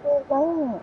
Đấy.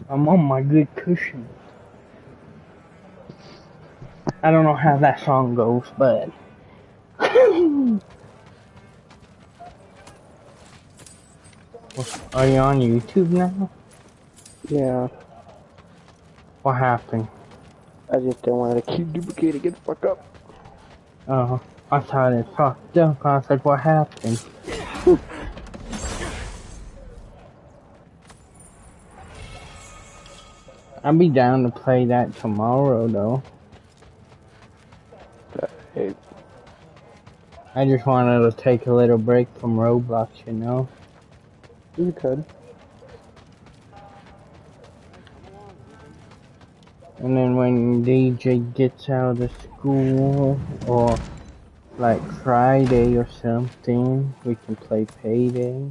I'm on my good cushion. I don't know how that song goes, but are you on YouTube now? Yeah. What happened? I just didn't want to keep duplicating. Get the fuck up. Oh, I thought it fucked up. I was like, what happened? I'll be down to play that tomorrow, though. Hey, I just wanted to take a little break from Roblox, you know? you could. And then when DJ gets out of school, or like Friday or something, we can play Payday.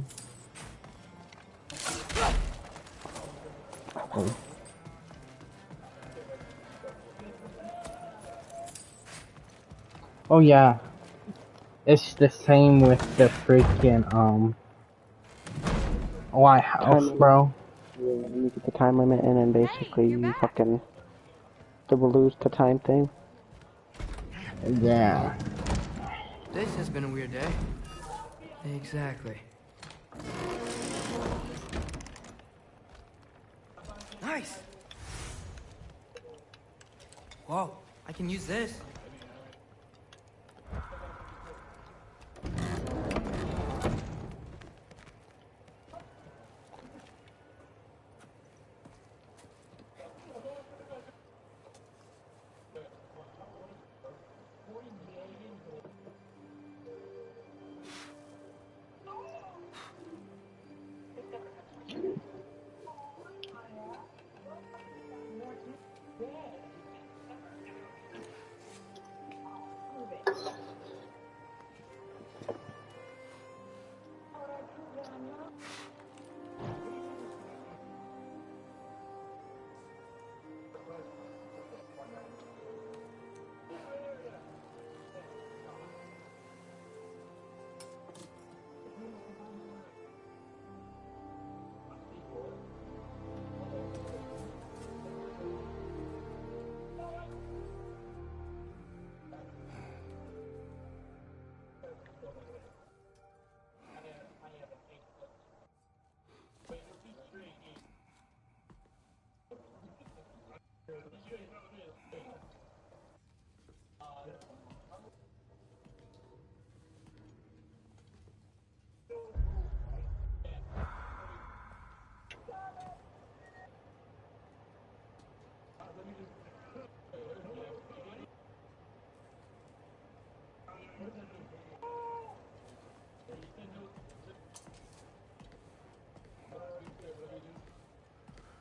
Oh yeah, it's the same with the freaking White House, bro. Yeah, you get the time limit, and then basically you fucking double lose the time thing. Yeah. This has been a weird day. Exactly. Nice! Whoa, I can use this.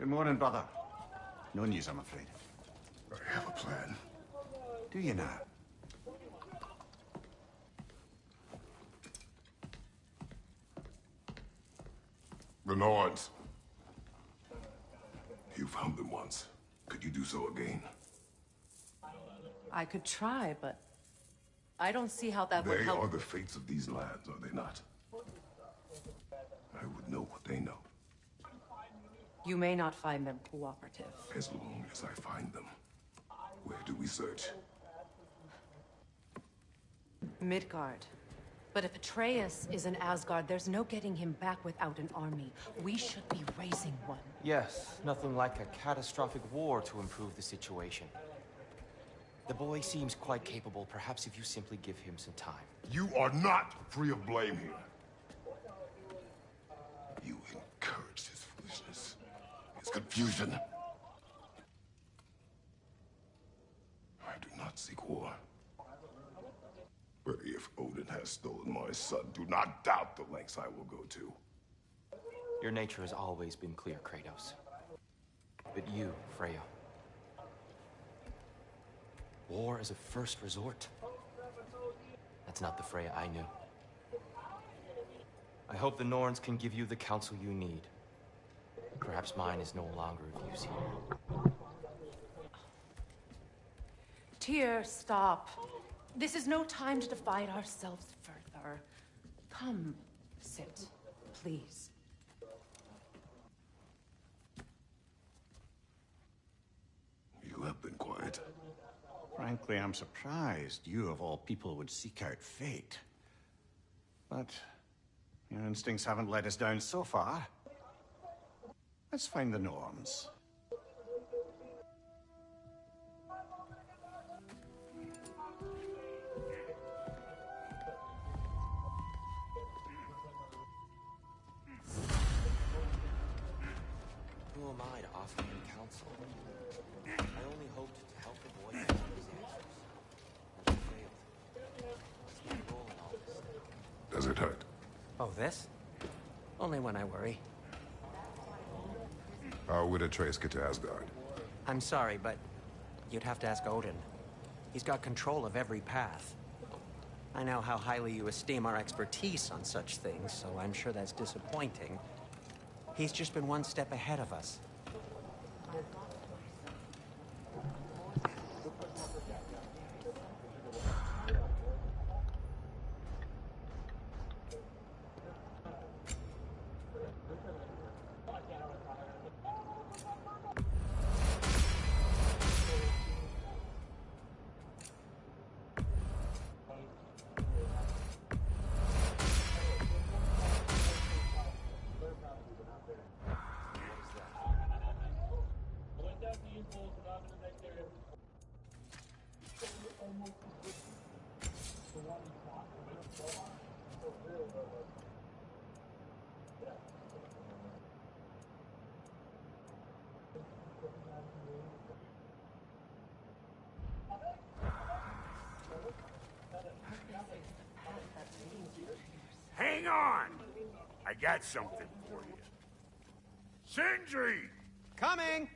Good morning, brother. No news, I'm afraid. I have a plan. Do you now? The Norns. You found them once. Could you do so again? I could try, but I don't see how that would help. They are the fates of these lands, are they not? I would know what they know. You may not find them cooperative. As long as I find them. Where do we search? Midgard. But if Atreus is in Asgard, there's no getting him back without an army. We should be raising one. Yes, nothing like a catastrophic war to improve the situation. The boy seems quite capable. Perhaps if you simply give him some time. You are not free of blame here. You encouraged his foolishness, his confusion. I do not seek war. But if Odin has stolen my son, do not doubt the lengths I will go to. Your nature has always been clear, Kratos. But you, Freya. War as a first resort. That's not the Freya I knew. I hope the Norns can give you the counsel you need. Perhaps mine is no longer of use here. Tyr, stop. This is no time to divide ourselves further. Come, sit, please. Frankly, I'm surprised you of all people would seek out fate. But your instincts haven't let us down so far. Let's find the norms. Who am I to offer him counsel? I only hoped to help the boy find his answers. And I failed. What's my role in all this? Does it hurt? Oh, this? Only when I worry. How would Atreus get to Asgard? I'm sorry, but you'd have to ask Odin. He's got control of every path. I know how highly you esteem our expertise on such things, so I'm sure that's disappointing. He's just been one step ahead of us. Hang on! I got something for you. Sindri! Coming!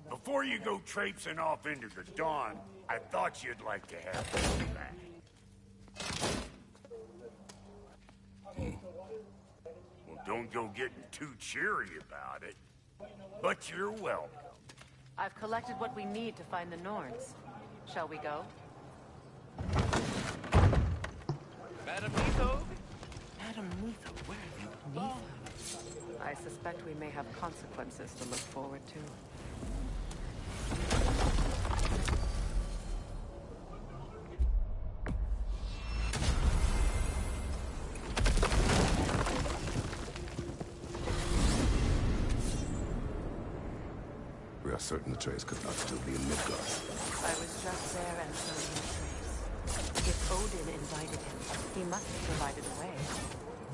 Before you go traipsing off into the dawn, I thought you'd like to have some of that. Well, don't go getting too cheery about it. But you're welcome. I've collected what we need to find the Norns. Shall we go? Madam Neitho? Madam Neitho, where have you been? I suspect we may have consequences to look forward to. We are certain Atreus could not still be in Midgard. I was just there and saw no trace. If Odin invited him, he must have provided a way.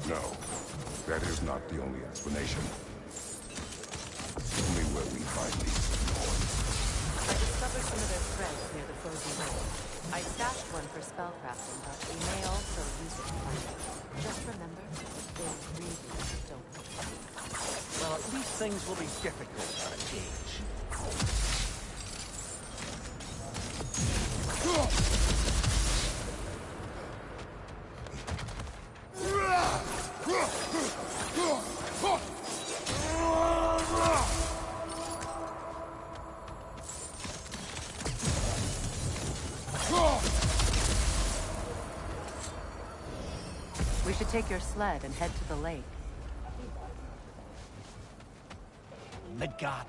No, that is not the only explanation. Tell me where we find these Norns. I discovered some of their threads near the frozen lake. I stashed one for spellcrafting, but we may also use it to find them. Just remember, they really don't look like. Well, at least things will be difficult at a gauge. We should take your sled and head to the lake. Midgard.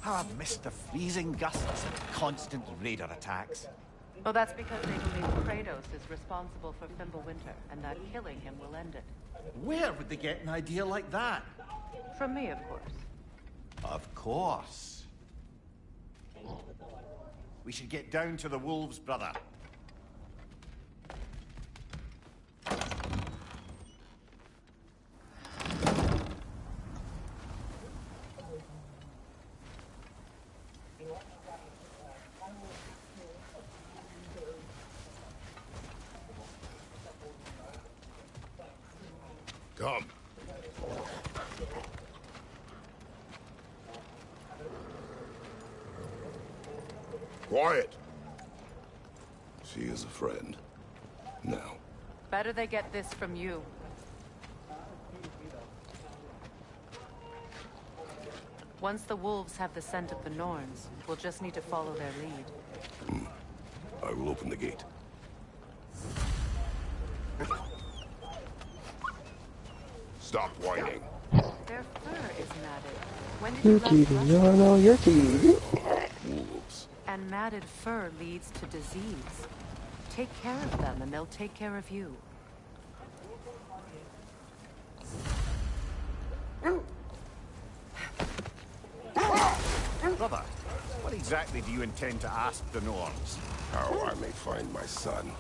How I've missed the freezing gusts and constant raider attacks. Oh, that's because they believe Kratos is responsible for Fimbulwinter, and that killing him will end it. Where would they get an idea like that? From me, of course. Of course. We should get down to the wolves, brother. Come. Quiet. She is a friend. Now. Better they get this from you. Once the wolves have the scent of the Norns, we'll just need to follow their lead. I will open the gate. Stop whining. Their fur is matted. When did Your you last TV. brush No, it? no, your TV. Wolves. And matted fur leads to disease. Take care of them and they'll take care of you. Brother, what exactly do you intend to ask the Norns? How I may find my son.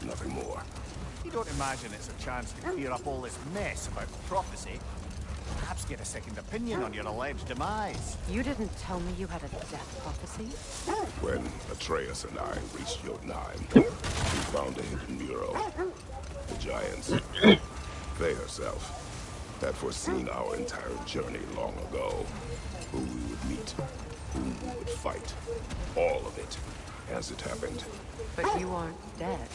Nothing more. You don't imagine it's a chance to clear up all this mess about prophecy? Perhaps get a second opinion on your alleged demise. You didn't tell me you had a death prophecy? When Atreus and I reached Jotunheim, we found a hidden mural. The giants, they herself, had foreseen our entire journey long ago. Who we would meet, whom we would fight. All of it, as it happened. But you aren't dead.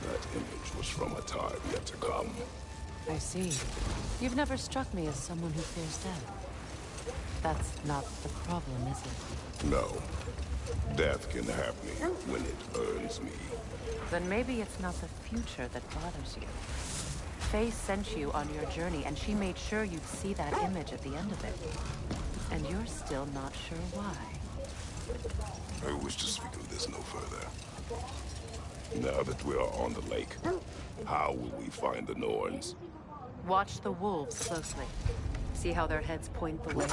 That image was from a time yet to come. I see. You've never struck me as someone who fears death. That's not the problem, is it? No. Death can have me when it earns me. Then maybe it's not the future that bothers you. Faye sent you on your journey, and she made sure you'd see that image at the end of it. And you're still not sure why. I wish to speak of this no further. Now that we are on the lake, how will we find the Norns? Watch the wolves closely. See how their heads point the way?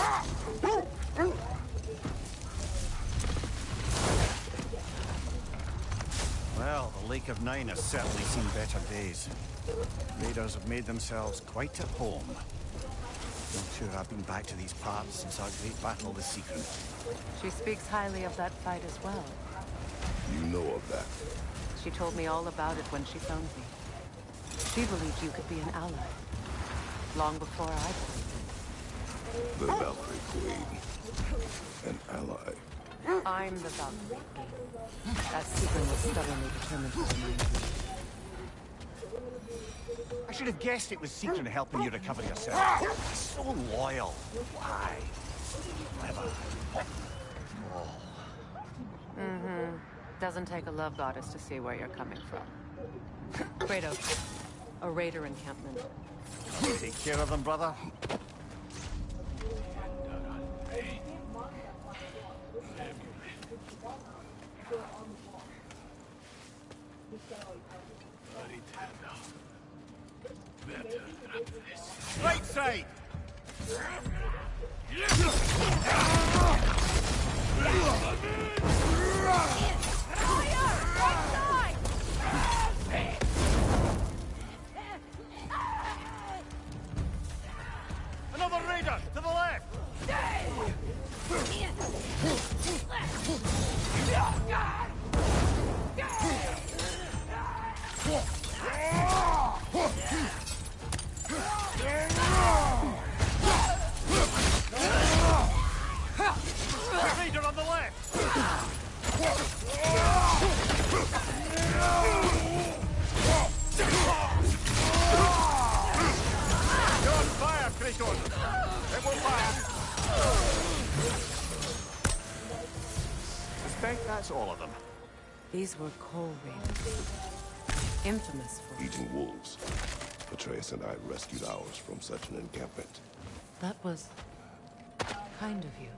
Well, the Lake of Nine has certainly seen better days. Raiders have made themselves quite at home. Not sure I've been back to these parts since our great battle with Secret. She speaks highly of that fight as well. You know of that? She told me all about it when she found me. She believed you could be an ally. Long before I believed The Valkyrie Queen. An ally. I'm the Valkyrie Queen. That Secret was stubbornly determined to remind me. I should have guessed it was Secret helping you recover yourself. So loyal. Why? Clever. Oh. Mm-hmm. Doesn't take a love goddess to see where you're coming from. Kratos, a raider encampment. Take care of them, brother. Right side! Another raider to the left! Raider on the left! You're on fire, Kratos! It will pass! Suspect that's all of them. These were coal raiders. Infamous for Eating wolves. Atreus and I rescued ours from such an encampment. That was kind of you.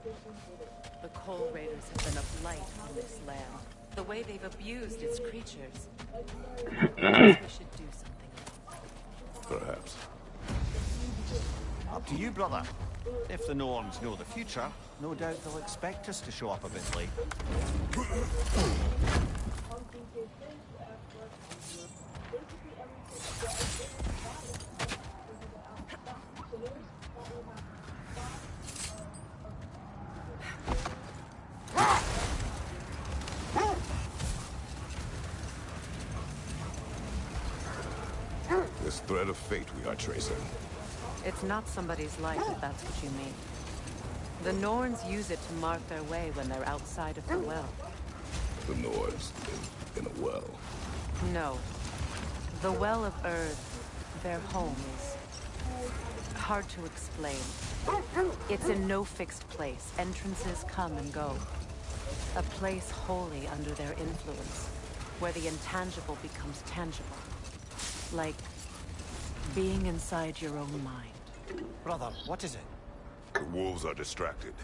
The coal raiders have been a blight on this land. The way they've abused its creatures. I guess we should do something. Perhaps. Up to you, brother. If the Norns know the future, no doubt they'll expect us to show up a bit late. This thread of fate we are tracing. It's not somebody's life, if that's what you mean. The Norns use it to mark their way when they're outside of the well. The Nords live in a well. No. The Well of Earth, their home, is hard to explain. It's in no fixed place. Entrances come and go. A place wholly under their influence, where the intangible becomes tangible. Like being inside your own mind. Brother, what is it? The wolves are distracted.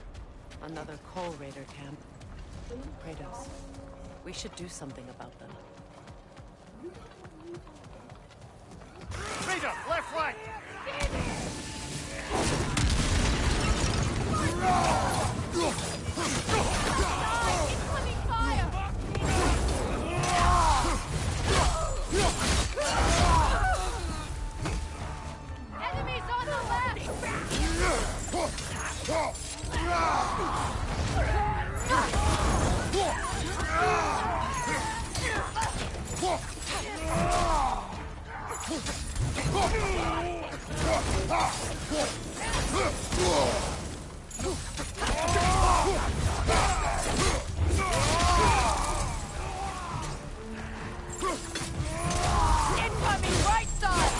Another coal raider camp. Kratos. We should do something about them. Rita, left flank! Incoming fire! Enemies on the left! Incoming right side!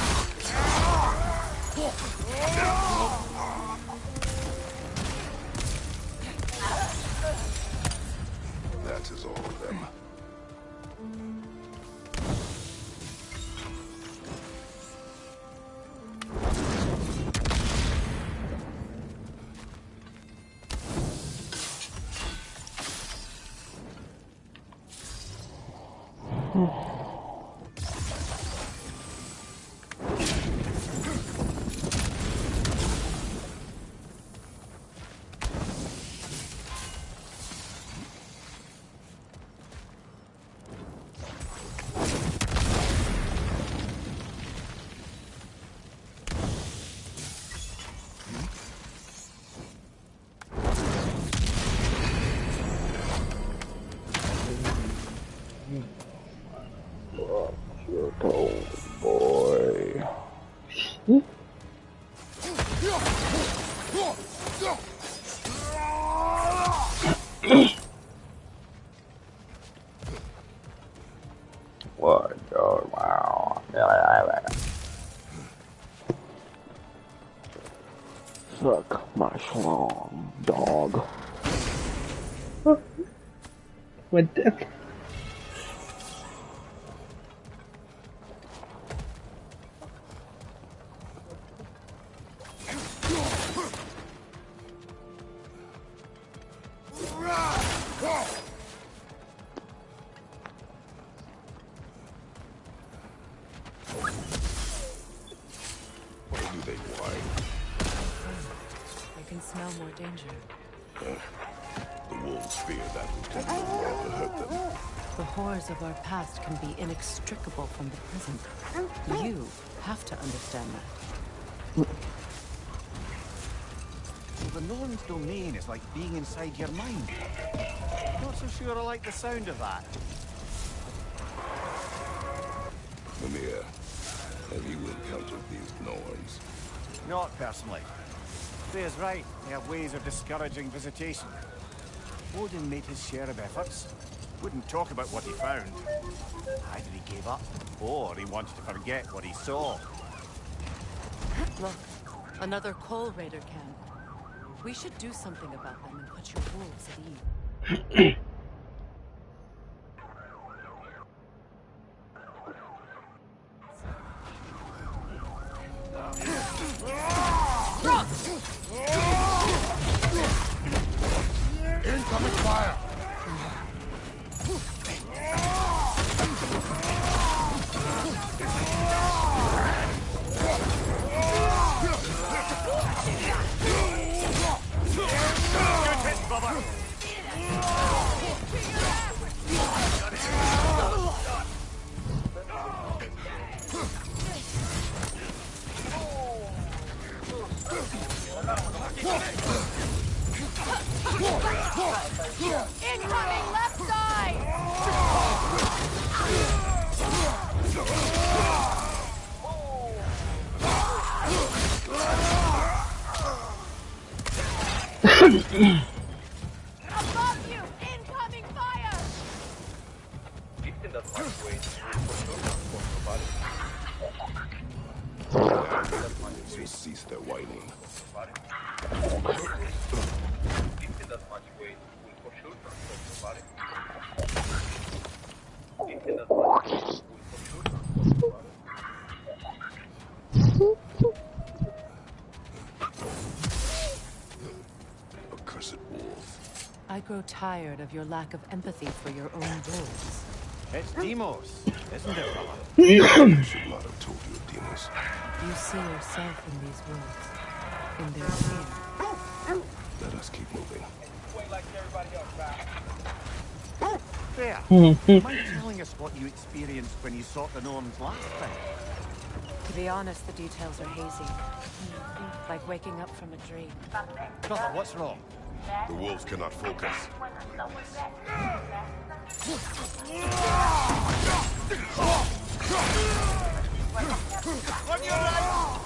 That is all of them. You're cold, boy. What? Oh, wow. Suck my schlong, dog. What the? Why do they whine? I can smell more danger. The wolves fear that will tend to hurt them. The horrors of our past can be inextricable from the present. You have to understand that. So the Norn's domain is like being inside your mind. Not so sure I like the sound of that. Mimir, have you encountered these Norns? Not personally. Freya's right. They have ways of discouraging visitation. Odin made his share of efforts. Wouldn't talk about what he found. Either he gave up, or he wanted to forget what he saw. Look, another coal raider camp. We should do something about them and put your wolves at ease. Incoming fire! Good hit, brother! Incoming left side! Above you! Incoming fire! So cease their whining. I grow grow tired of your lack of empathy for your own wolves. It's Demos, isn't it, brother? I should not have told you, Demas. You see yourself in these wolves, in their fear. Let us keep moving. There. Mind telling us what you experienced when you sought the norms last time? To be honest, the details are hazy. Like waking up from a dream. Brother, what's wrong? The wolves cannot focus. On your right!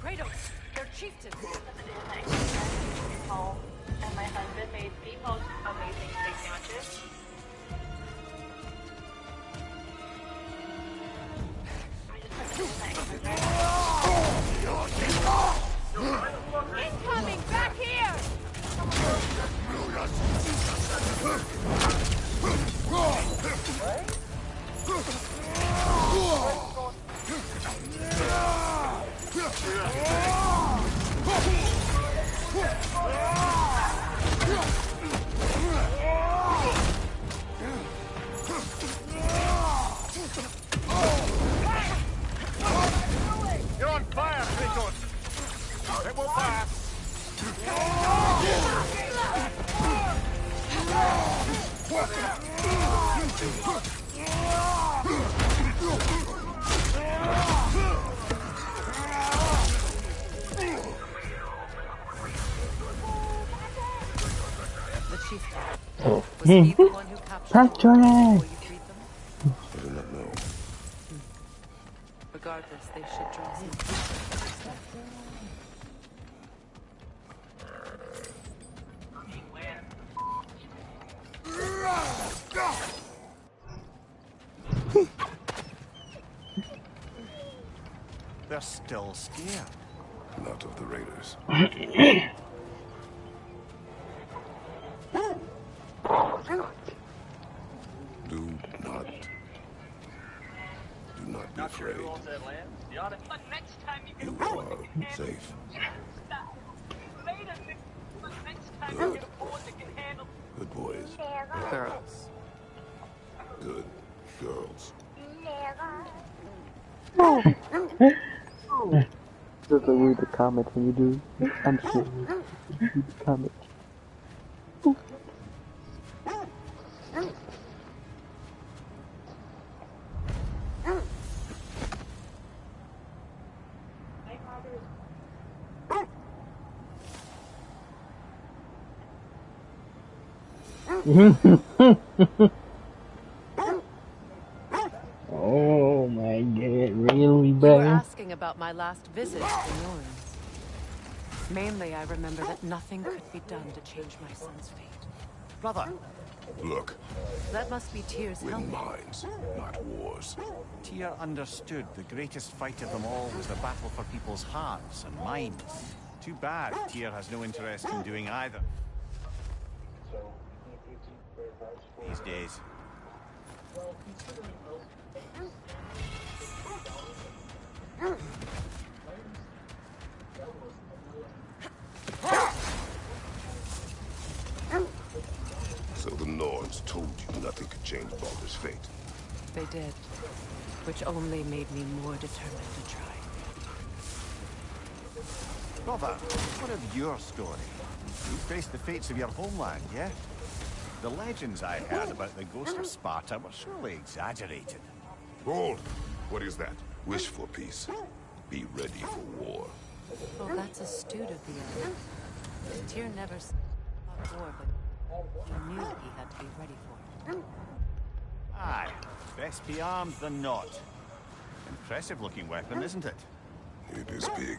Kratos, they're chieftains. Home, and my husband made the most amazing steak sandwiches. Incoming! Back here! You're on fire, Kratos! It will pass! The chieftain. Was he the one who captured Patrick! the wolves before you freed them? I do not know. Regardless, they should draw some. They're still scared. Not of the raiders. Do not be afraid. You are safe. Good. Good boys. Girls. Good girls. Just read the comments when you do. Understand. Read the comments. Oh my god, really, You were bro? asking about my last visit to the Norns. Mainly, I remember that nothing could be done to change my son's fate. Brother, Look, That must be Tyr's win helmet. minds, not wars. Tyr understood the greatest fight of them all was the battle for people's hearts and minds. Too bad Tyr has no interest in doing either. These days. So the Norns told you nothing could change Baldur's fate. They did, which only made me more determined to try. Brother, what of your story? You faced the fates of your homeland, yeah? The legends I heard about the ghost of Sparta were surely exaggerated. Hold! What is that? Wish for peace. Be ready for war. Well, that's astute of the others. Tyr never fought war, but he knew he had to be ready for it. Aye, best be armed than not. Impressive looking weapon, isn't it? It is big.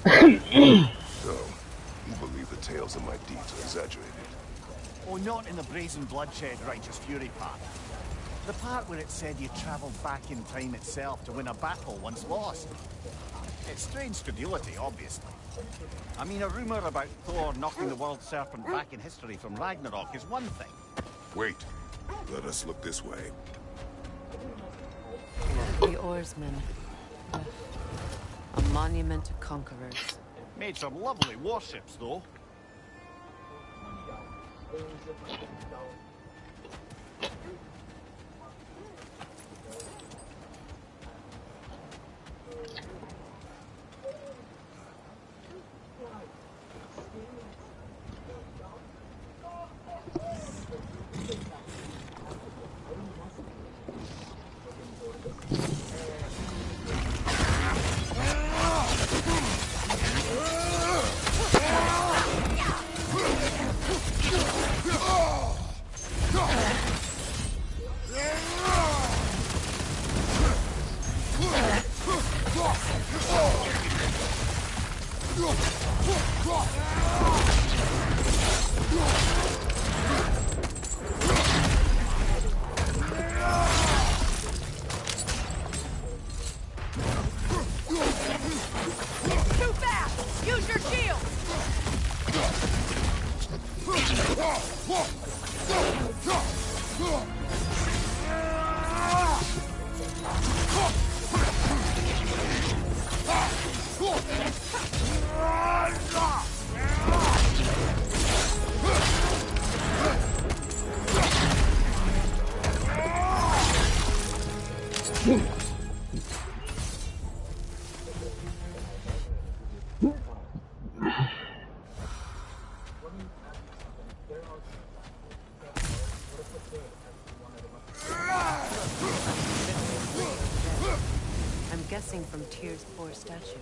So, you believe the tales of my deeds are exaggerated? Oh, not in the brazen bloodshed righteous fury part. The part where it said you travelled back in time itself to win a battle once lost. It's strange credulity, obviously. I mean, a rumour about Thor knocking the world serpent back in history from Ragnarok is one thing. Wait. Let us look this way. The oarsmen. A monument to conquerors. Made some lovely warships, though. Too fast! Use your shield! I'm guessing from Tyr's poor statue.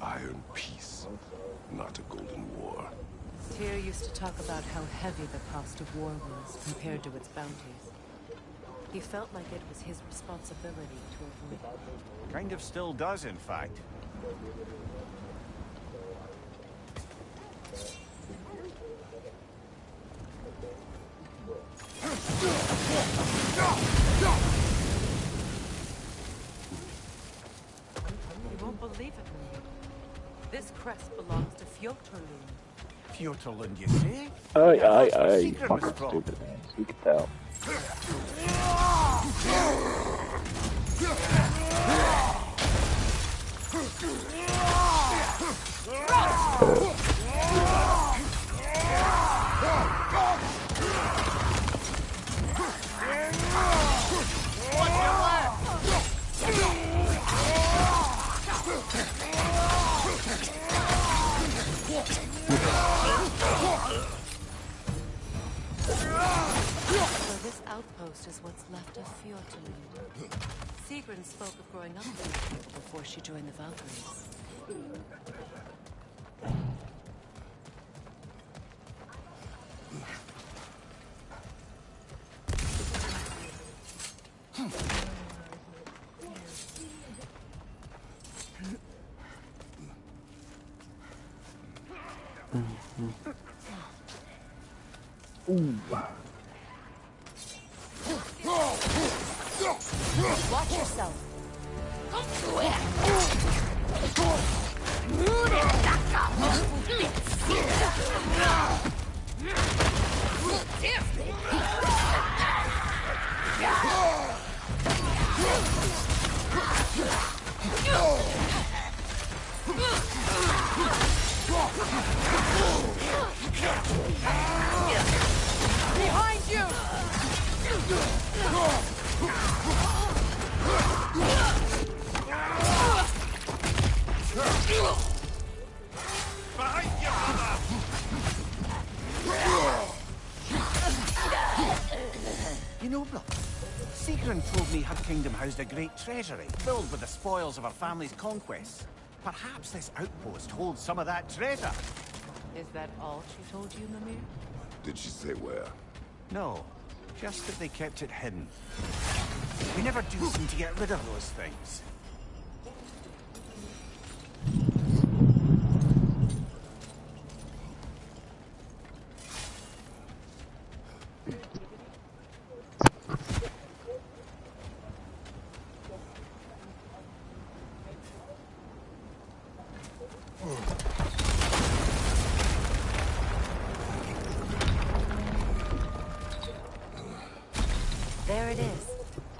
Iron peace, not a golden war. Tyr used to talk about how heavy the cost of war was compared to its bounties. He felt like it was his responsibility to avoid it. Kind of still does, in fact. You won't believe it, Marie. This crest belongs to Fjotorlund. Fjotorlund, you say? Aye, Yeah, aye, that's where aye. Secret was Fucking from. stupid, man. You can tell. So this outpost is what's left of Fjotorlund. Sigrun spoke of growing up there before she joined the Valkyries. Watch yourself. Behind you! Behind you, brother! You know, brother, Sigrun told me her kingdom housed a great treasury filled with the spoils of her family's conquests. Perhaps this outpost holds some of that treasure. Is that all she told you, Mimir? Did she say where? No, just that they kept it hidden. We never do seem to get rid of those things.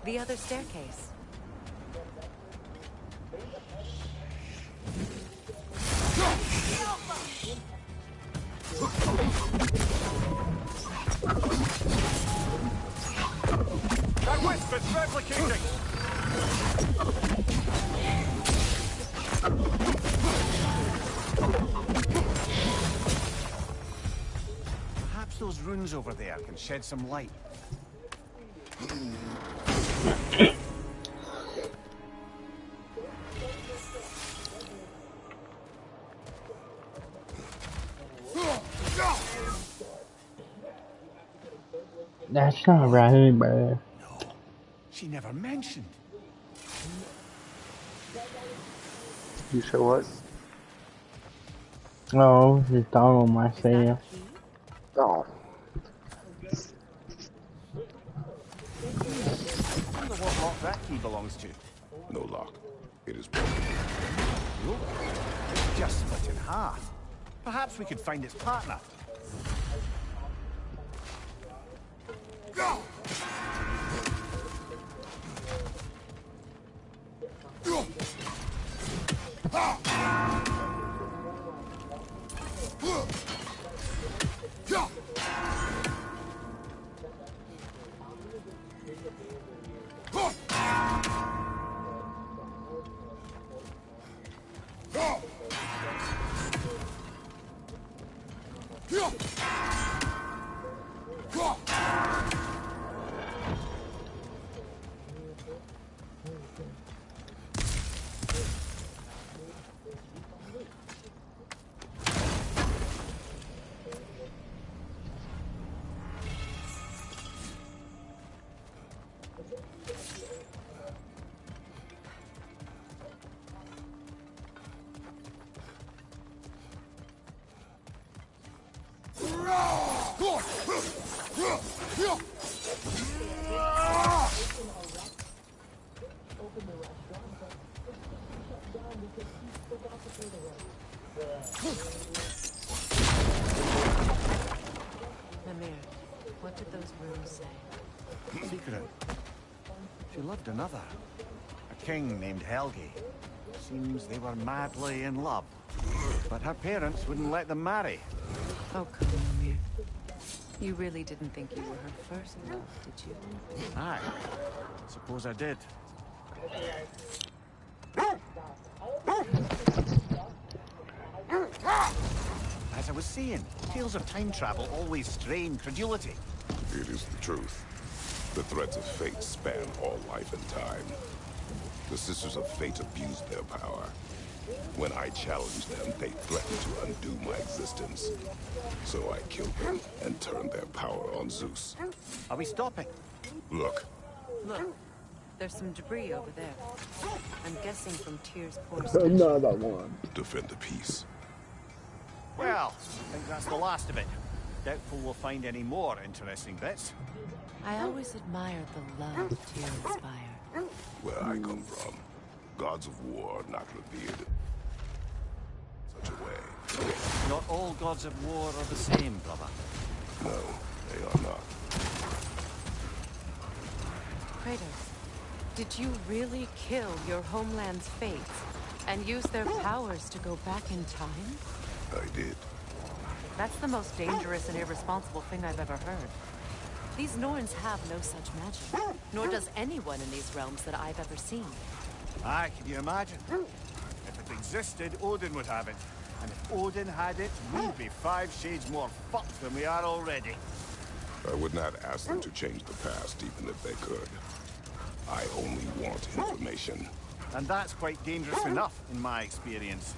The other staircase. That whisper's replicating! Perhaps those runes over there can shed some light. That's not right, bro. No, she never mentioned. You sure what? Oh, just thought on Is that a myself. key? Oh. I wonder what lock that key belongs to. No lock. It is broken. Look, it's just split in half. Perhaps we could find its partner. Mimir, what did those runes say? Secret. She loved another. A king named Helgi. Seems they were madly in love. But her parents wouldn't let them marry. Oh, come on, Mimir. You really didn't think you were her first love, did you? Aye. Suppose I did. As I was saying, tales of time travel always strain credulity. It is the truth. The threads of fate span all life and time. The Sisters of Fate abused their power. When I challenged them, they threatened to undo my existence. So I killed them and turned their power on Zeus. Are we stopping? Look, Look, there's some debris over there. I'm guessing from Tyr's poor Another one. defend the peace. Well, I think that's the last of it. Doubtful we'll find any more interesting bits. I always admired the love Tyr inspired. Where I come from, gods of war are not revered in such a way. Not all gods of war are the same, brother. No, they are not. Kratos, did you really kill your homeland's fates and use their powers to go back in time? I did. That's the most dangerous and irresponsible thing I've ever heard. These Norns have no such magic, nor does anyone in these realms that I've ever seen. Aye, can you imagine? If it existed, Odin would have it. And if Odin had it, we'd be 5 shades more fucked than we are already. I would not ask them to change the past, even if they could. I only want information. And that's quite dangerous enough, in my experience.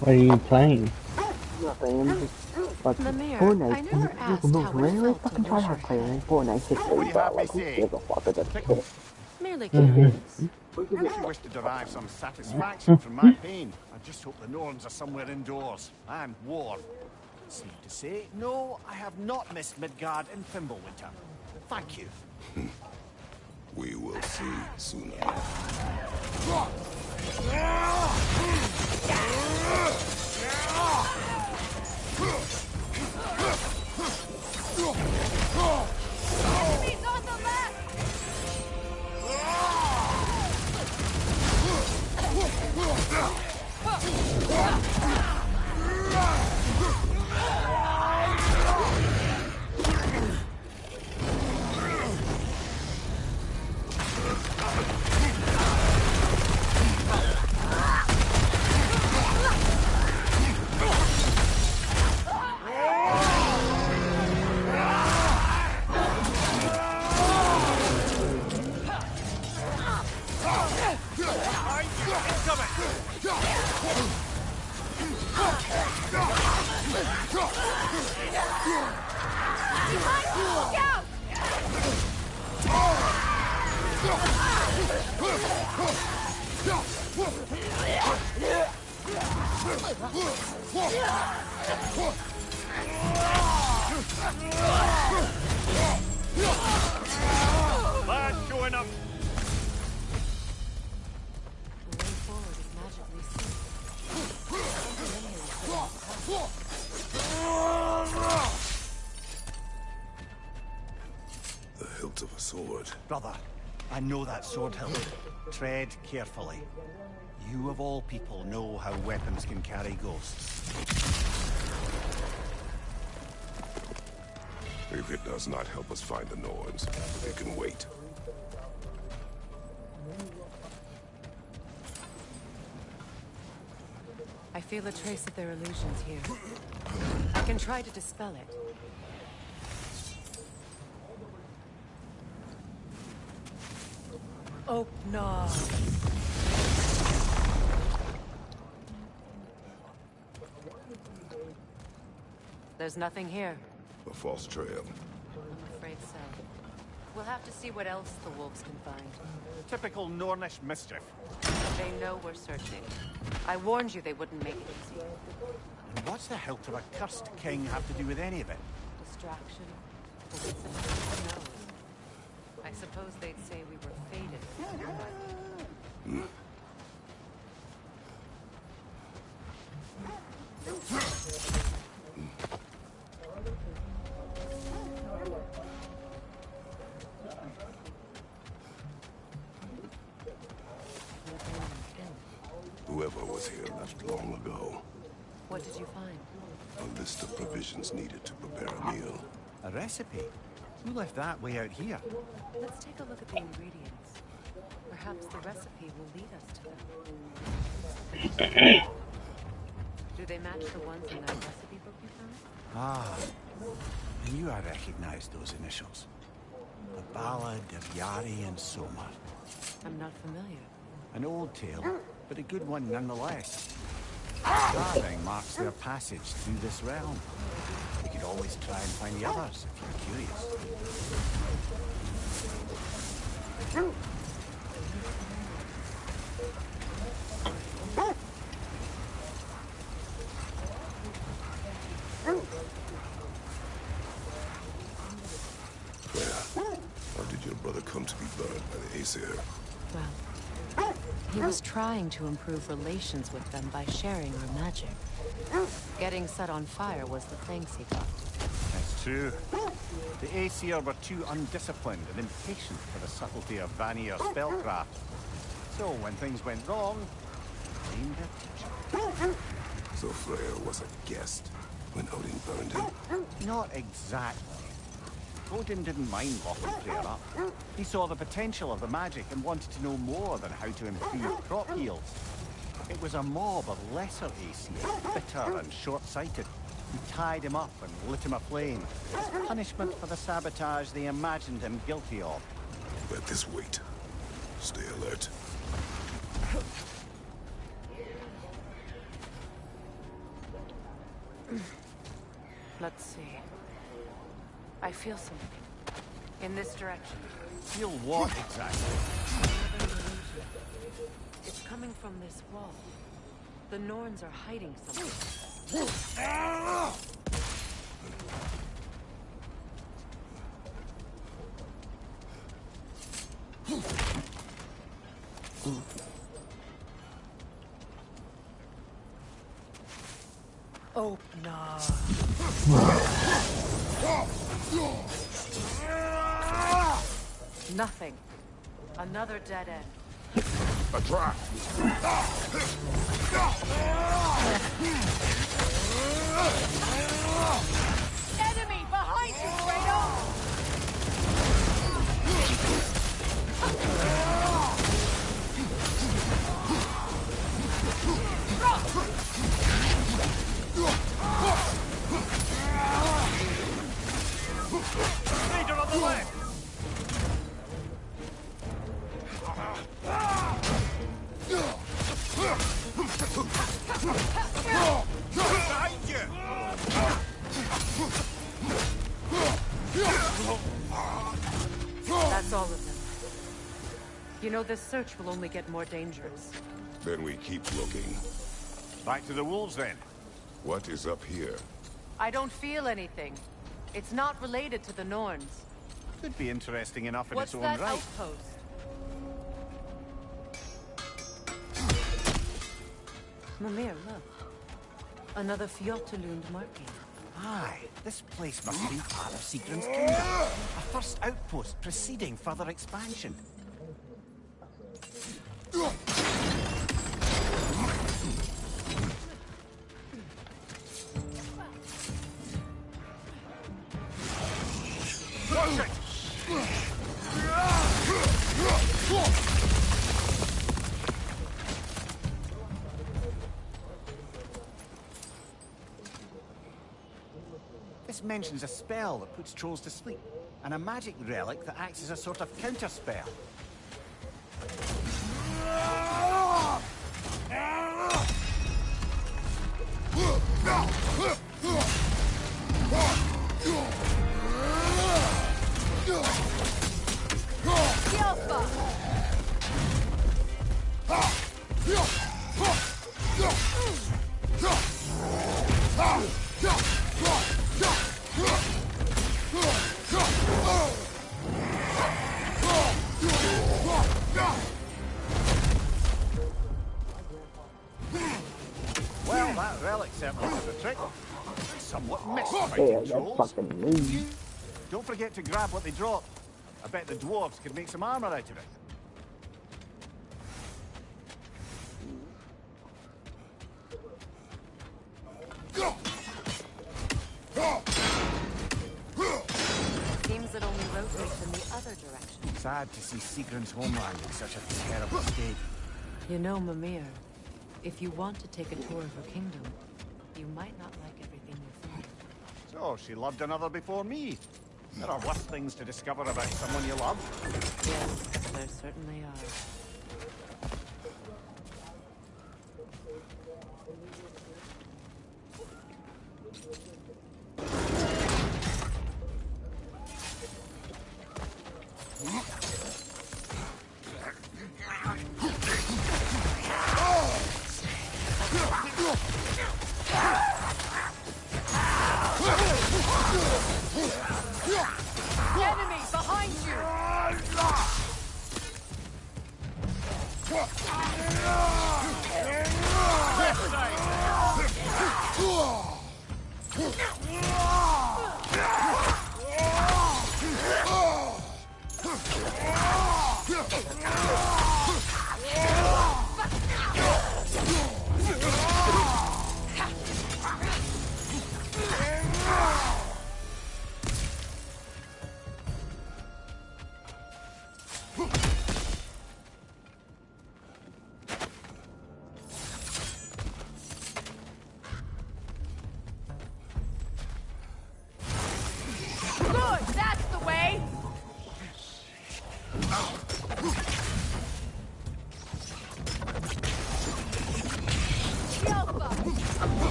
What are you playing? Nothing. But Mimir, Fortnite, I never asked the how it really felt to fucking lose try your hard player in head. Fortnite history, but like, who gives a fuck at that shit? Merely curious. If you wish to derive some satisfaction from my pain, I just hope the Norns are somewhere indoors and warm. Safe to say, no, I have not missed Midgard and Fimbulwinter. Thank you. We will see soon enough. Enemies on the left! Look out! That's going up. The way forward is magically The hilt of a sword. Brother, I know that sword hilt. Tread carefully. You of all people know how weapons can carry ghosts. If it does not help us find the Norns, it can wait. I feel a trace of their illusions here. I can try to dispel it. Oh, no. There's nothing here. A false trail. I'm afraid so. We'll have to see what else the wolves can find. Typical Nornish mischief. They know we're searching. I warned you they wouldn't make it easy. And what's the hilt of a cursed king have to do with any of it? Distraction. Who knows? I suppose they'd say we were fated. Whoever was here left long ago. What did you find? A list of provisions needed to prepare a meal. A recipe? Who left that way out here? Let's take a look at the ingredients. Perhaps the recipe will lead us to them. Do they match the ones in that recipe book you found? Ah, I knew I recognized those initials. The Ballad of Yari and Soma. I'm not familiar. An old tale, but a good one nonetheless. Carving marks their passage through this realm. We could always try and find the others if you're curious. Claire, how did your brother come to be burned by the Aesir? Well, he was trying to improve relations with them by sharing our magic. Getting set on fire was the thanks he got. That's true. The Aesir were too undisciplined and impatient for the subtlety of Vanir spellcraft. So when things went wrong, they blamed their teacher. So Freyr was a guest when Odin burned him? Not exactly. Odin didn't mind locking Freyr up. He saw the potential of the magic and wanted to know more than how to improve crop yields. It was a mob of lesser Aesir, bitter and short-sighted, who tied him up and lit him aflame as punishment for the sabotage they imagined him guilty of. Let this wait. Stay alert. Let's see. I feel something. In this direction. Feel what exactly? It's coming from this wall. The Norns are hiding something. Opener. Nothing. Another dead end. A trap! Enemy behind you, Kratos! Leader on the left! Behind you! That's all of them. You know, this search will only get more dangerous. Then we keep looking. Back to the wolves, then. What is up here? I don't feel anything. It's not related to the Norns. Could be interesting enough in What's its own that right. outpost? Mimir, look. Another Fjotalund marking. Aye, this place must be part of Sigrun's kingdom. A first outpost preceding further expansion. Watch it! This mentions a spell that puts trolls to sleep, and a magic relic that acts as a sort of counterspell. Well, that relic certainly did the trick. Somewhat missed Yeah, fighting that's trolls. fucking me. Don't forget to grab what they drop. I bet the dwarves could make some armor out of it. Seems it only rotates in the other direction. Sad to see Sigrun's homeland in such a terrible state. You know, Mimir, if you want to take a tour of her kingdom, you might not like everything you find. So, she loved another before me. There are worse things to discover about someone you love. Yes, there certainly are. Enemy behind you! Good, that's the way!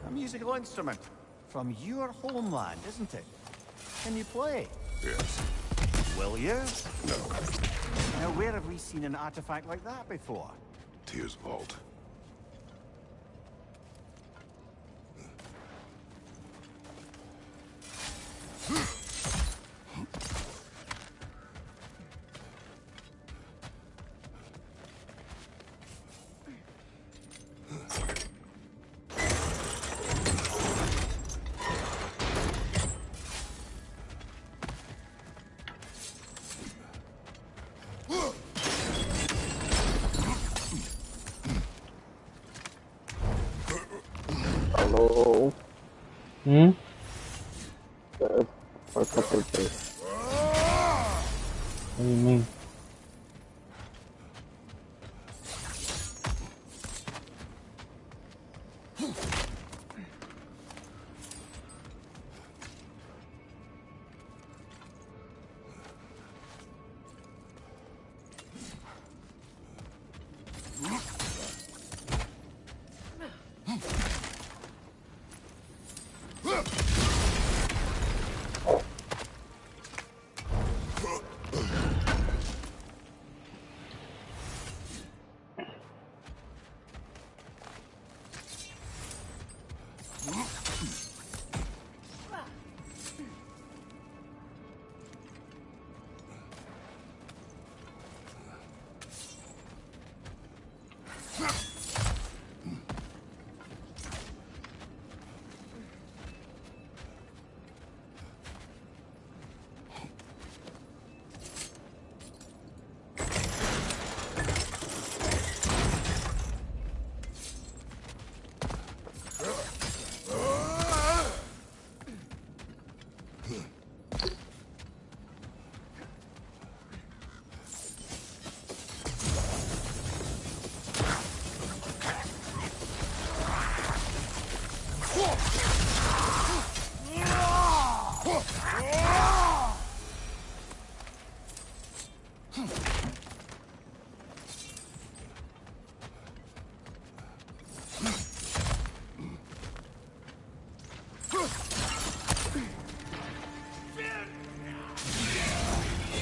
A musical instrument. From your homeland, isn't it? Can you play? Yes. Will you? No. Now, where have we seen an artifact like that before? Tears Vault. Hello. Hmm? What's up their base? What do you mean?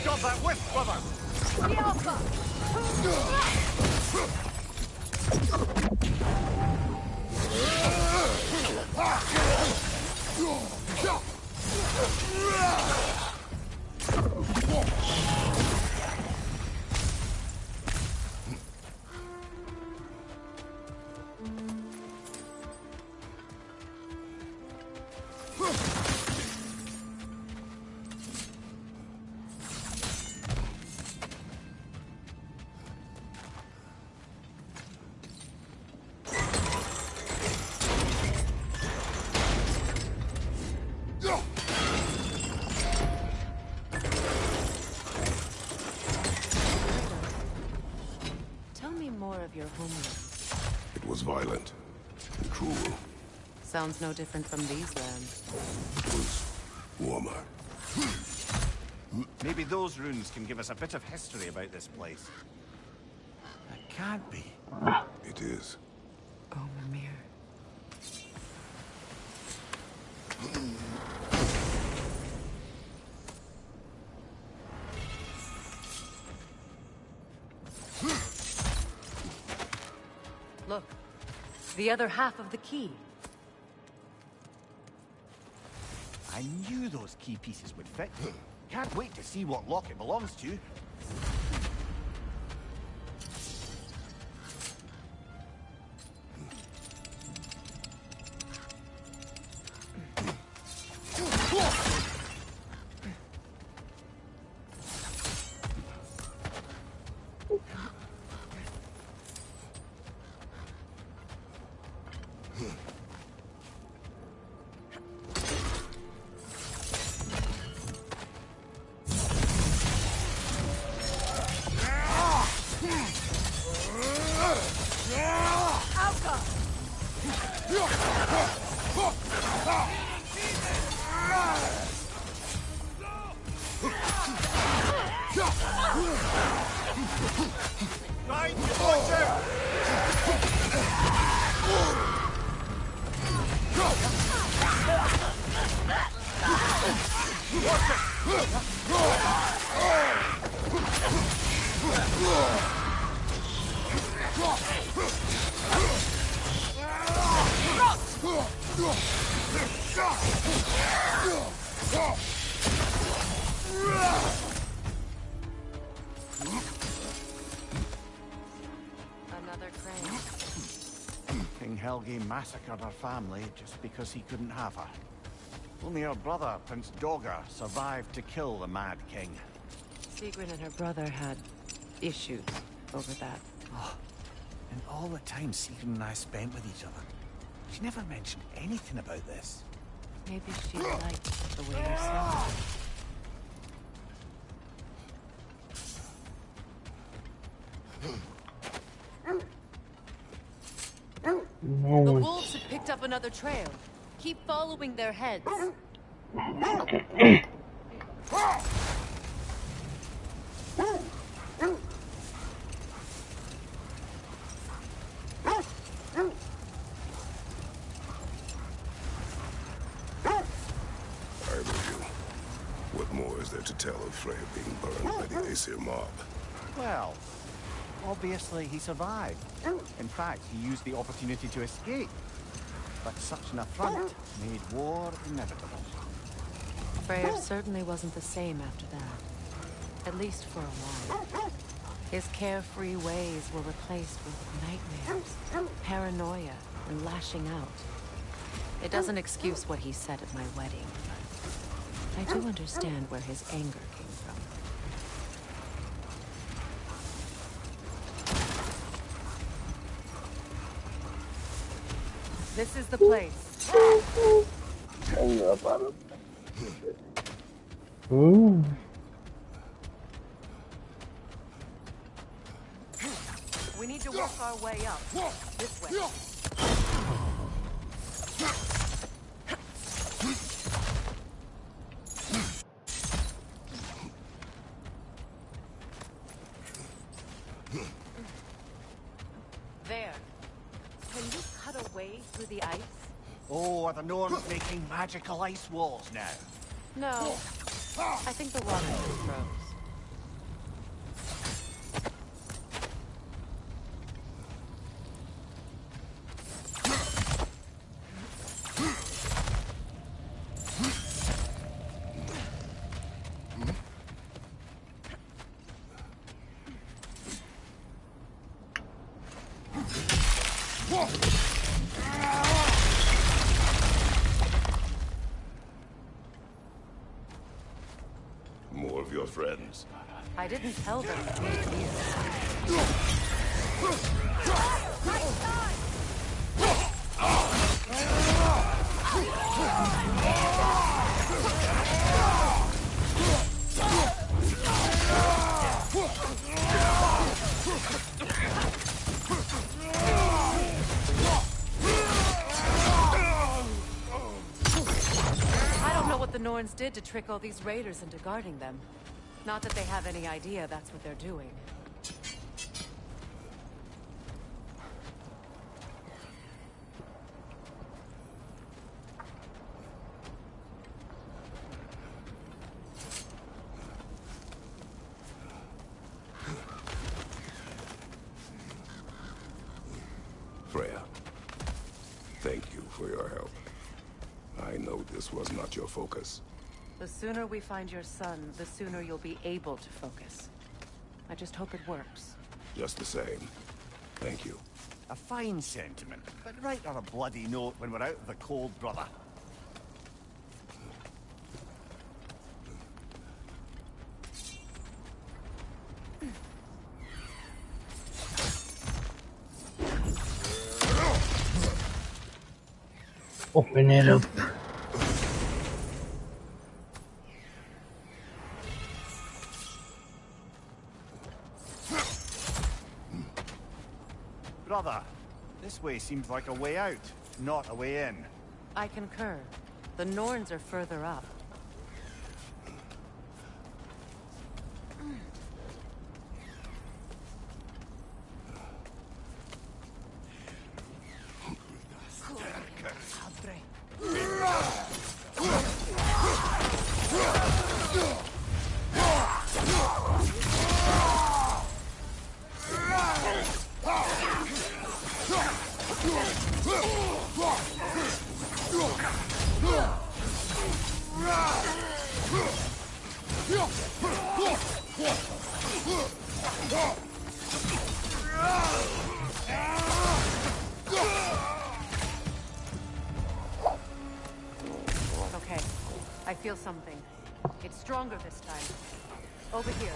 Stop that whiff, brother! Tell me more of your homeland. It was violent and cruel. Sounds no different from these lands. It was warmer. Maybe those runes can give us a bit of history about this place. It can't be. It is. Oh, Mimir. Look, the other half of the key. I knew those key pieces would fit. Can't wait to see what lock it belongs to. Another crane. King Helge massacred her family just because he couldn't have her. Only her brother, Prince Dogger, survived to kill the Mad King. Sigrid and her brother had issues over that. Oh, and all the time Sigrid and I spent with each other. She never mentioned anything about this. Maybe she liked the way you saw it. No The one. wolves have picked up another trail. Keep following their heads. I with you. What more is there to tell of Freya being burned by the Aesir mob? Well, obviously he survived. In fact, he used the opportunity to escape. But such an affront made war inevitable. Freyr certainly wasn't the same after that. At least for a while. His carefree ways were replaced with nightmares, paranoia, and lashing out. It doesn't excuse what he said at my wedding, but I do understand where his anger came from. This is the place. Ooh. We need to work our way up. This way. There. Can you cut a way through the ice? Oh, are the Norns making magical ice walls now? No. I think the water just froze. More of your friends. I didn't tell them to wait here. I don't know what the Norns did to trick all these raiders into guarding them. Not that they have any idea that's what they're doing. Freya, thank you for your help. I know this was not your focus. The sooner we find your son, the sooner you'll be able to focus. I just hope it works. Just the same. Thank you. A fine sentiment, but write her a bloody note when we're out of the cold, brother. Open it up. Brother, this way seems like a way out, not a way in. I concur. The Norns are further up. Okay, I feel something. It's stronger this time. Over here.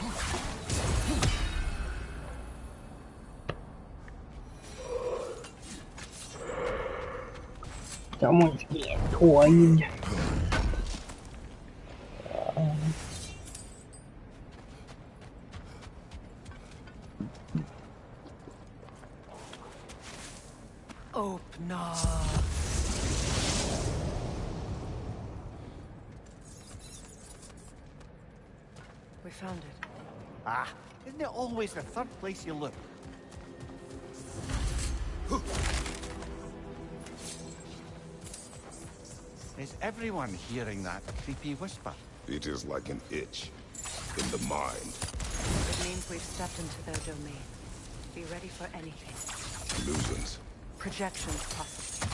Someone's getting toyed. Open up. We found it. Ah, isn't it always the third place you look? Is everyone hearing that creepy whisper? It is like an itch in the mind. It means we've stepped into their domain. Be ready for anything. Illusions. Projections, possibly.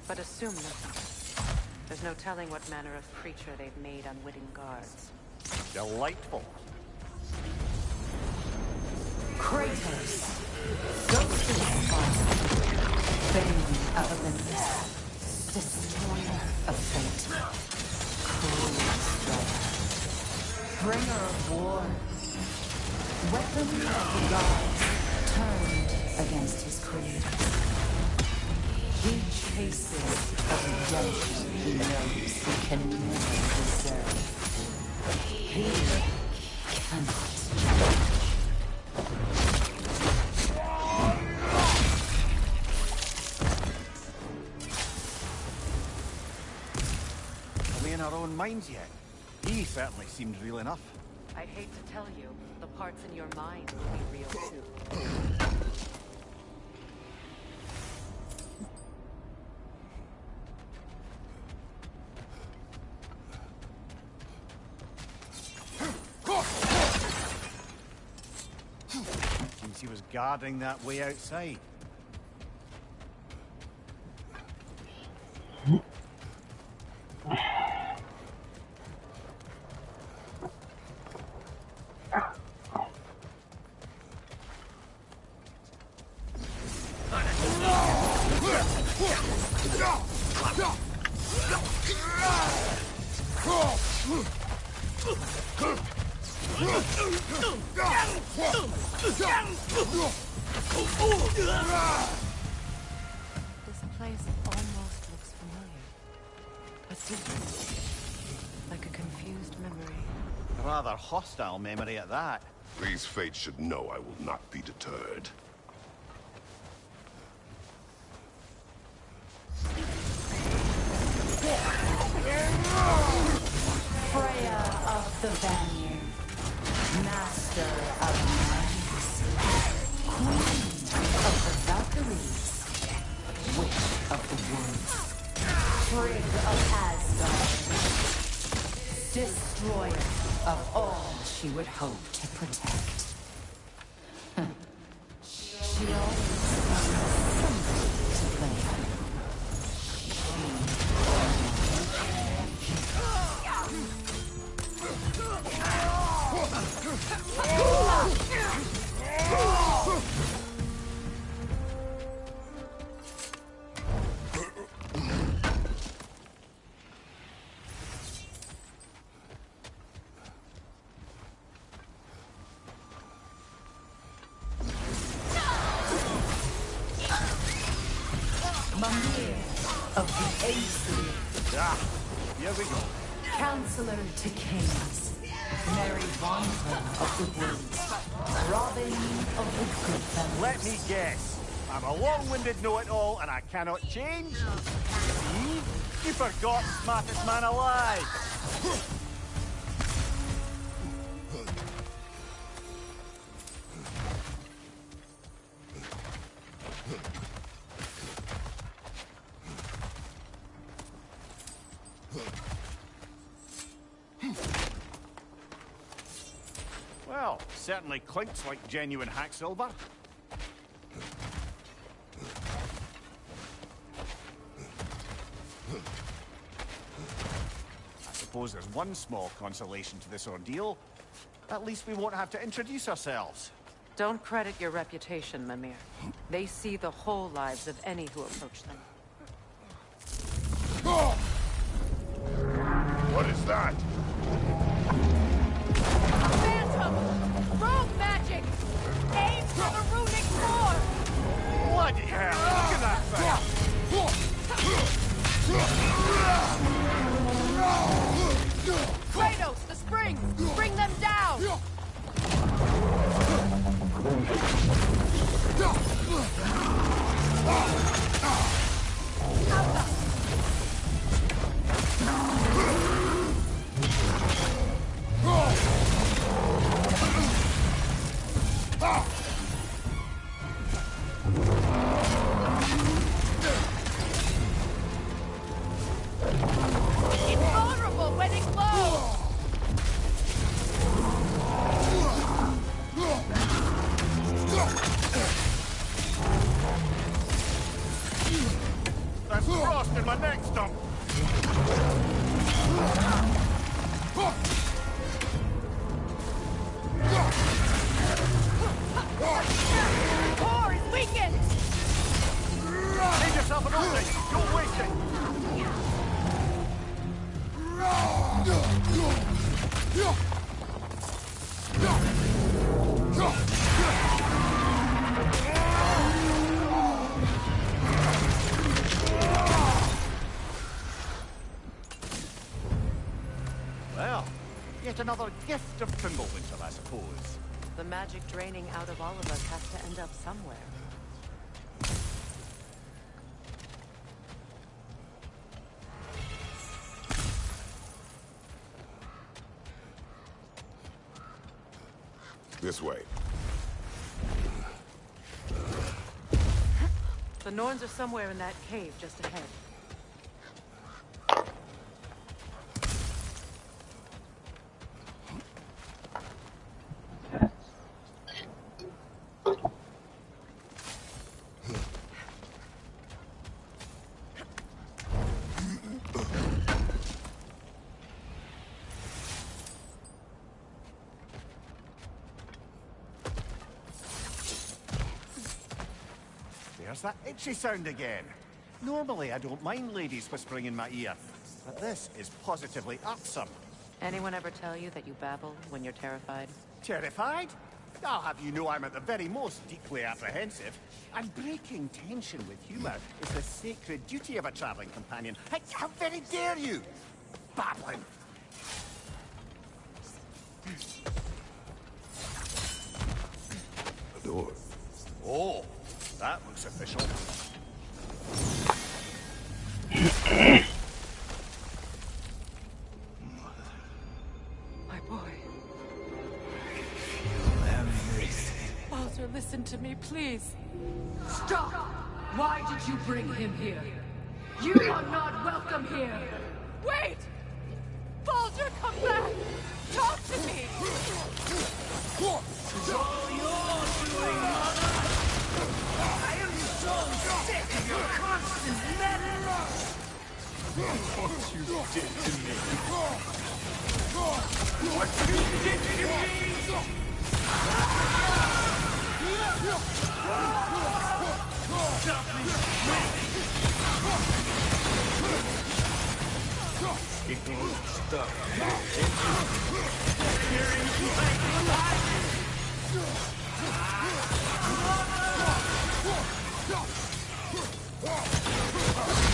But assume nothing. There's no telling what manner of creature they've made unwitting guards. Delightful. Kratos. Ghost of fire. Bane of Olympus. Destroyer of fate. Cruel striker. Bringer of war. Weapon of the gods. Turned against his creators. He chases a redemption he knows he can never deserve. He cannot. Are we in our own minds yet? He certainly seemed real enough. I hate to tell you, the parts in your mind will be real too. Seems he was guarding that way outside. This place almost looks familiar, but different. Like a confused memory. A rather hostile memory at that. These fates should know I will not be deterred. Freya of the Vanir. Master of Knights. Queen of the Valkyries. Witch of the Woods. Frigg of Asgard. Destroyer of all she would hope to protect. She always found somebody to blame. Mimir of the Aesir. Ah, here we go. Counselor to Kings. Mary Wanda of the Woods. Robin of the Goodfellas. Let me guess. I'm a long-winded know-it-all and I cannot change? See? You forgot smartest man alive. Well, certainly clinks like genuine hack silver. I suppose there's one small consolation to this ordeal. At least we won't have to introduce ourselves. Don't credit your reputation, Mimir. They see the whole lives of any who approach them. What is that? Phantom! Rogue magic! Aim for the runic core! Bloody hell! Look at that thing! Kratos, the springs! Bring them down! Invulnerable when it glows! There's frost in my neck stump! Core is weakened! Save yourself an opening! Don't waste it! Well, yet another gift of Fimbulwinter, I suppose. The magic draining out of all of us has to end up somewhere. This way. The Norns are somewhere in that cave just ahead. There's that itchy sound again. Normally I don't mind ladies whispering in my ear, but this is positively irksome. Anyone ever tell you that you babble when you're terrified? Terrified? I'll have you know I'm at the very most deeply apprehensive. And breaking tension with humour is the sacred duty of a travelling companion. How very dare you! Babbling! The door. Oh, that looks official. My boy. Baldur, listen to me, please. Stop! Why did you bring him here? You are not welcome here! Wait! Baldur, come back! Talk to me! It's all yours, doing, mother! I am so sick of your constant meddling! What you did to me! What you did to me! Stop me! It won't stop. Hearing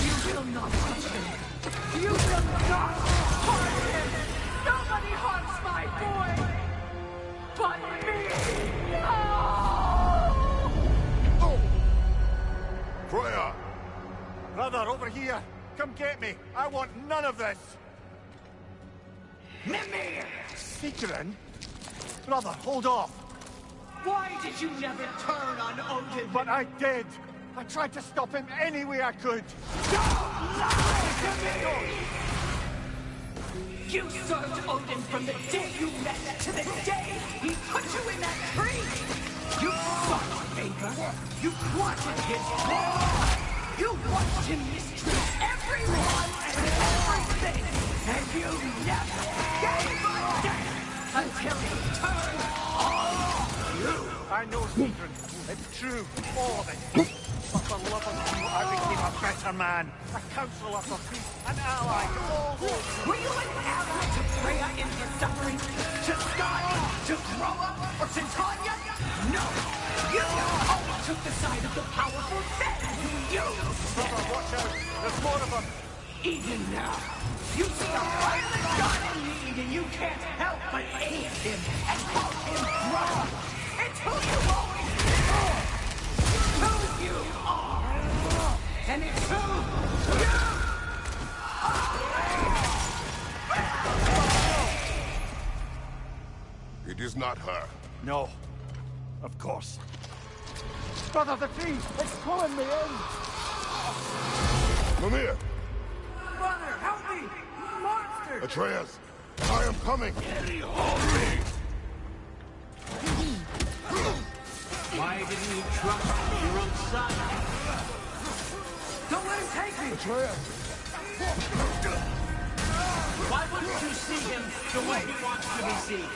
You will not touch him! You will not harm him! Nobody harms my boy! But me! No! Freya! Brother, over here! Come get me! I want none of this! Mimir! Seekerin? Brother, hold off! Why did you never turn on Odin? But I did! I tried to stop him any way I could! Don't lie to me! You served Odin from the day you met to the day he put you in that tree! You sought favor! You wanted his blood! You watched him mistreat everyone and everything! And you never gave a damn until he turned all on you! I know, Seekerin. It's true. All of it. But for love of you, I became a better man. A counselor for peace. An ally to all those. Were you an ally to Freya in her suffering? To Skadi? To Groa? Or to Tanya? No! You always took the side of the powerful men! You! Brother, watch out. There's more of them. Even now, you see a violent god in need and you can't help but hate him and call him brother. It's who you've always been. Who you are. And it's who you are. It is not her. No. Of course. Brother the tree! It's pulling me in! Mimir! Brother, help me! Monster! Atreus! I am coming! Why didn't you trust your own son? Don't let him take me! Atreus! Why wouldn't you see him the way he wants to be seen?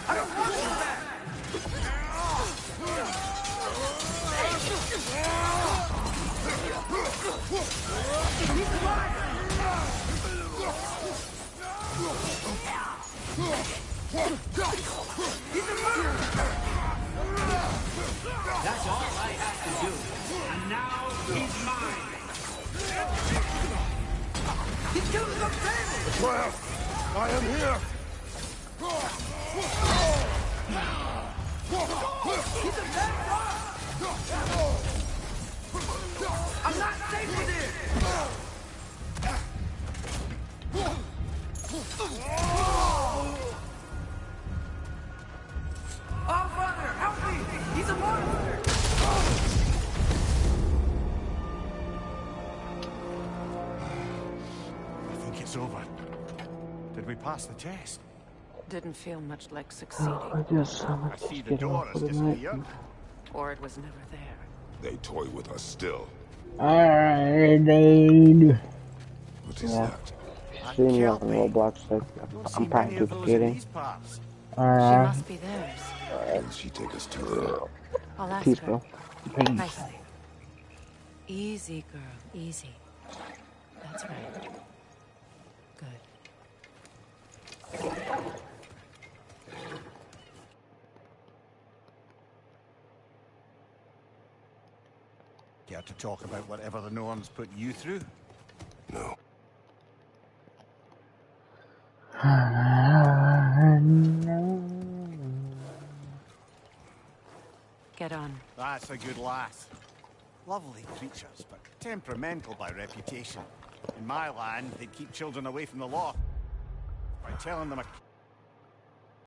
I don't want you back! He's alive! He's a murderer! That's all I have to do. And now he's mine. He killed the family! Atreus! I am here! He's a bad boss! I'm not safe with him! Oh, brother, help me! He's a monster! I think it's over. Did we pass the test? Didn't feel much like succeeding. I guess I'm I just see the getting door off has for the night. disappeared. Or it was never there. They toy with us still. Alright, dude. What is Yeah. that? See me on Roblox, like, Don't see I'm many of those in participating. these parts. She Alright. must be theirs. Will she take us to her? I'll ask Peace, her. bro. Peace. Nicely. Easy, girl. Easy. That's right. Good. Care to talk about whatever the Norns put you through? No. Get on. That's a good lass. Lovely creatures, but temperamental by reputation. In my land, they'd keep children away from the law by telling them a